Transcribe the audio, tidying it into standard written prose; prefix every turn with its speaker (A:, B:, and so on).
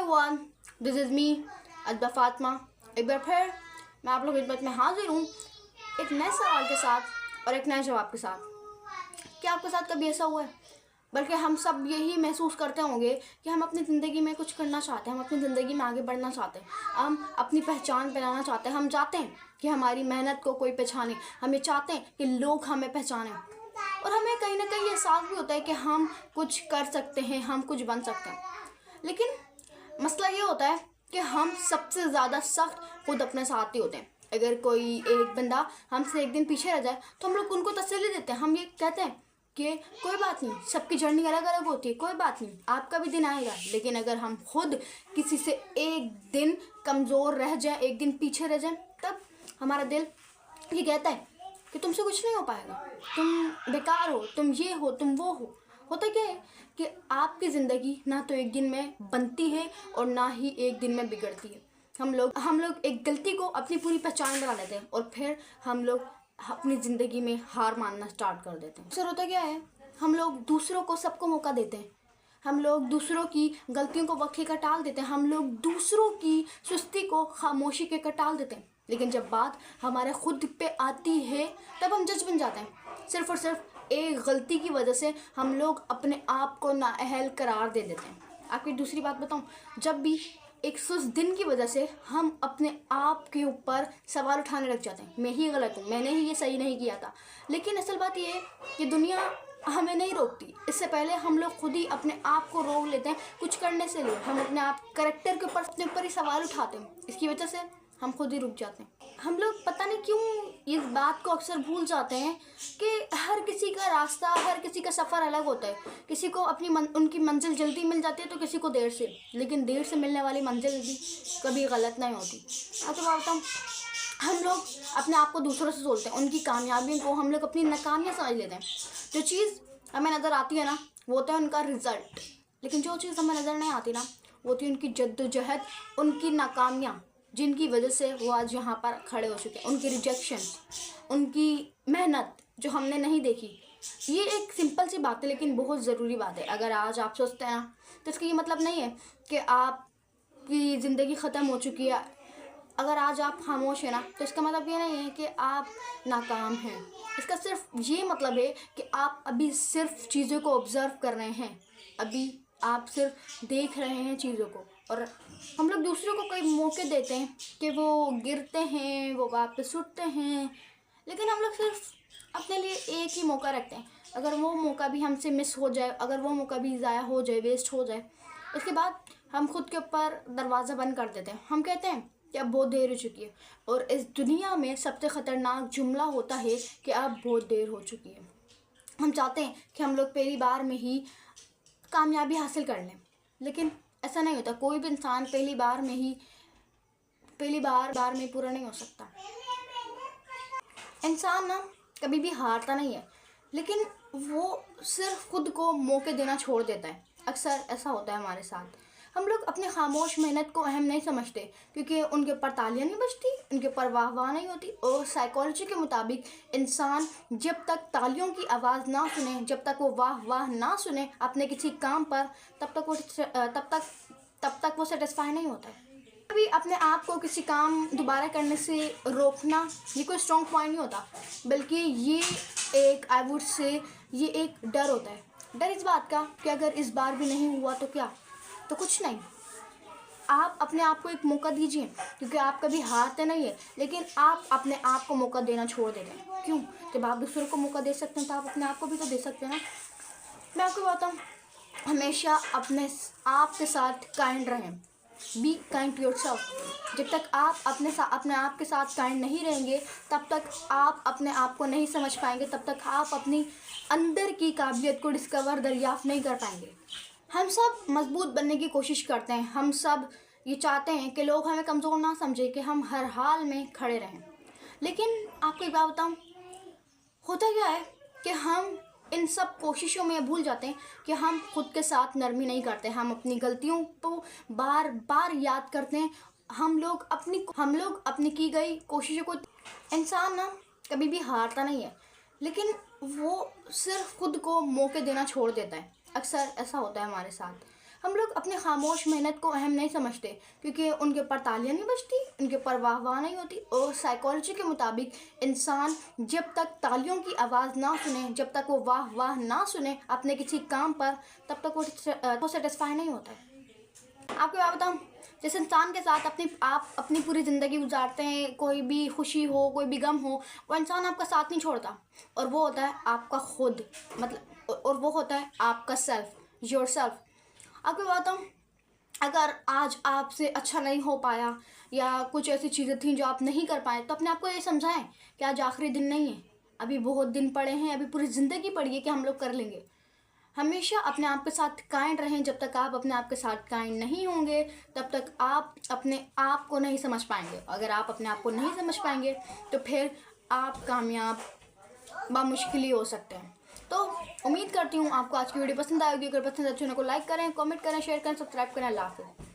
A: everyone, this is me, अदबा Fatima. एक बार फिर मैं आप लोग की खिदमत में हाजिर हूँ एक नए सवाल के साथ और एक नए जवाब के साथ। क्या आपके साथ कभी ऐसा हुआ है? बल्कि हम सब यही महसूस करते होंगे कि हम अपनी ज़िंदगी में कुछ करना चाहते हैं, हम अपनी ज़िंदगी में आगे बढ़ना चाहते हैं, हम अपनी पहचान बनाना चाहते हैं, हम चाहते हैं कि हमारी मेहनत को कोई पहचाने, हम ये चाहते हैं कि लोग हमें पहचानें, और हमें कहीं ना कहीं एहसास भी होता है कि हम कुछ कर सकते हैं, हम कुछ बन सकते हैं। लेकिन मसला ये होता है कि हम सबसे ज़्यादा सख्त खुद अपने साथ ही होते हैं। अगर कोई एक बंदा हमसे एक दिन पीछे रह जाए तो हम लोग उनको तसल्ली देते हैं, हम ये कहते हैं कि कोई बात नहीं, सबकी जर्नी अलग अलग होती है, कोई बात नहीं, आपका भी दिन आएगा। लेकिन अगर हम खुद किसी से एक दिन कमज़ोर रह जाए, एक दिन पीछे रह जाए, तब हमारा दिल ये कहता है कि तुमसे कुछ नहीं हो पाएगा, तुम बेकार हो, तुम ये हो, तुम वो हो। होता क्या है कि आपकी ज़िंदगी ना तो एक दिन में बनती है और ना ही एक दिन में बिगड़ती है। हम लोग एक गलती को अपनी पूरी पहचान बना लेते हैं और फिर हम लोग अपनी ज़िंदगी में हार मानना स्टार्ट कर देते हैं। अक्सर होता क्या है, हम लोग दूसरों को सबको मौका देते हैं, हम लोग दूसरों की गलतियों को वक्त का टाल देते हैं, हम लोग दूसरों की सुस्ती को खामोशी के टाल देते हैं। लेकिन जब बात हमारे खुद पे आती है तब हम जज बन जाते हैं। सिर्फ़ और सिर्फ एक गलती की वजह से हम लोग अपने आप को नाअहल करार दे देते हैं। आपको दूसरी बात बताऊं, जब भी एक सुस्त दिन की वजह से हम अपने आप के ऊपर सवाल उठाने लग जाते हैं, मैं ही गलत हूँ, मैंने ही ये सही नहीं किया था। लेकिन असल बात ये है कि दुनिया हमें नहीं रोकती, इससे पहले हम लोग खुद ही अपने आप को रोक लेते हैं कुछ करने से लिए। हम अपने आप करैक्टर के ऊपर अपने ऊपर ही सवाल उठाते हैं, इसकी वजह से हम खुद ही रुक जाते हैं। हम लोग पता नहीं क्यों इस बात को अक्सर भूल जाते हैं कि हर किसी का रास्ता, हर किसी का सफ़र अलग होता है। किसी को उनकी मंजिल जल्दी मिल जाती है तो किसी को देर से, लेकिन देर से मिलने वाली मंजिल भी कभी गलत नहीं होती। तो बात हम लोग अपने आप को दूसरों से सोचते हैं, उनकी कामयाबियों को हम लोग अपनी नाकामियाँ समझ लेते हैं। जो चीज़ हमें नज़र आती है ना, वो होता है उनका रिज़ल्ट, लेकिन जो चीज़ हमें नज़र नहीं आती ना, वो होती है उनकी जद्दोजहद, उनकी नाकामियाँ, जिनकी वजह से वो आज यहाँ पर खड़े हो चुके हैं, उनकी रिजेक्शन, उनकी मेहनत जो हमने नहीं देखी। ये एक सिंपल सी बात है लेकिन बहुत ज़रूरी बात है। अगर आज आप सोचते हैं ना, तो इसका ये मतलब नहीं है कि आपकी ज़िंदगी ख़त्म हो चुकी है। अगर आज आप खामोश हैं ना, तो इसका मतलब ये नहीं है कि आप नाकाम हैं। इसका सिर्फ ये मतलब है कि आप अभी सिर्फ चीज़ों को ऑब्ज़र्व कर रहे हैं, अभी आप सिर्फ देख रहे हैं चीज़ों को। और हम लोग दूसरों को कई मौके देते हैं कि वो गिरते हैं, वो वापस उठते हैं, लेकिन हम लोग सिर्फ अपने लिए एक ही मौका रखते हैं। अगर वो मौका भी हमसे मिस हो जाए, अगर वो मौका भी ज़ाया हो जाए, वेस्ट हो जाए, उसके बाद हम खुद के ऊपर दरवाज़ा बंद कर देते हैं। हम कहते हैं कि अब बहुत देर हो चुकी है, और इस दुनिया में सबसे ख़तरनाक जुमला होता है कि अब बहुत देर हो चुकी है। हम चाहते हैं कि हम लोग पहली बार में ही कामयाबी हासिल कर लें, लेकिन ऐसा नहीं होता। कोई भी इंसान पहली बार में पूरा नहीं हो सकता। इंसान ना कभी भी हारता नहीं है, लेकिन वो सिर्फ खुद को मौके देना छोड़ देता है। अक्सर ऐसा होता है हमारे साथ। हम लोग अपने खामोश मेहनत को अहम नहीं समझते क्योंकि उनके ऊपर तालियां नहीं बजती, उनके ऊपर वाह वाह नहीं होती। और साइकोलॉजी के मुताबिक इंसान जब तक तालियों की आवाज़ ना सुने, जब तक वो वाह वाह ना सुने अपने किसी काम पर, तब तक वो सेटिस्फाई नहीं होता है। कभी अपने आप को किसी काम दोबारा करने से रोकना ये कोई स्ट्रॉन्ग पॉइंट नहीं होता, बल्कि ये एक डर होता है। डर इस बात का कि अगर इस बार भी नहीं हुआ तो क्या, तो कुछ नहीं। आप अपने आप को एक मौका दीजिए, क्योंकि आप कभी हारते नहीं है, लेकिन आप अपने आप को मौका देना छोड़ देते हैं। क्यों? जब आप दूसरों को मौका दे सकते हैं तो आप अपने आप को भी तो दे सकते हैं ना। मैं आपको बताऊँ, हमेशा अपने आप के साथ काइंड रहें, बी काइंड टू योरसेल्फ। जब तक आप अपने आप के साथ काइंड नहीं रहेंगे, तब तक आप अपने आप को नहीं समझ पाएंगे, तब तक आप अपनी अंदर की काबिलियत को दरियाफ्त नहीं कर पाएंगे। हम सब मजबूत बनने की कोशिश करते हैं, हम सब ये चाहते हैं कि लोग हमें कमज़ोर ना समझें, कि हम हर हाल में खड़े रहें। लेकिन आपको एक बात बताऊँ, होता क्या है कि हम इन सब कोशिशों में भूल जाते हैं कि हम खुद के साथ नरमी नहीं करते, हम अपनी गलतियों को बार बार याद करते हैं। हम लोग अपनी की गई कोशिशों को, इंसान ना कभी भी हारता नहीं है, लेकिन वो सिर्फ खुद को मौके देना छोड़ देता है। अक्सर ऐसा होता है हमारे साथ। ہم لوگ اپنی خاموش محنت کو اہم نہیں سمجھتے کیونکہ ان کے اوپر تالیاں نہیں بجتی، ان کے اوپر واہ واہ نہیں ہوتی، اور سائیکالوجی کے مطابق انسان جب تک تالیوں کی آواز نہ سنے، جب تک وہ واہ واہ نہ سنے اپنے کسی کام پر، تب تک وہ سیٹسفائی نہیں ہوتا ہے۔ آپ کو بات بتاؤں، جس انسان کے ساتھ آپ اپنی پوری زندگی گزارتے ہیں، کوئی بھی خوشی ہو کوئی بھی غم ہو، وہ انسان آپ کا ساتھ نہیں چھوڑتا، اور وہ ہوتا ہے آپ کا خود، مطلب اور وہ ہوتا ہے آپ کا سیلف، یور سیلف۔ آپ کو بتاؤں، اگر آج آپ سے اچھا نہیں ہو پایا یا کچھ ایسی چیزیں تھیں جو آپ نہیں کر پائے، تو اپنے آپ کو یہ سمجھائیں کہ آج آخری دن نہیں ہے، ابھی بہت دن پڑے ہیں، ابھی پوری زندگی پڑی ہے کہ ہم لوگ کر لیں گے۔ ہمیشہ اپنے آپ کے ساتھ کائنڈ رہیں۔ جب تک آپ اپنے آپ کے ساتھ کائنڈ نہیں ہوں گے تب تک آپ اپنے آپ کو نہیں سمجھ پائیں گے۔ اگر آپ اپنے آپ کو نہیں سمجھ پائیں گے تو پھر آپ کامیاب بامشکل ہی ہو سکتے ہیں۔ تو امید کرتی ہوں آپ کو آج کی ویڈیو پسند آئے گی۔ اگر پسند ہے تو چینل کو لائک کریں، کامنٹ کریں، شیئر کریں، سبسکرائب کریں۔ اللہ حافظ۔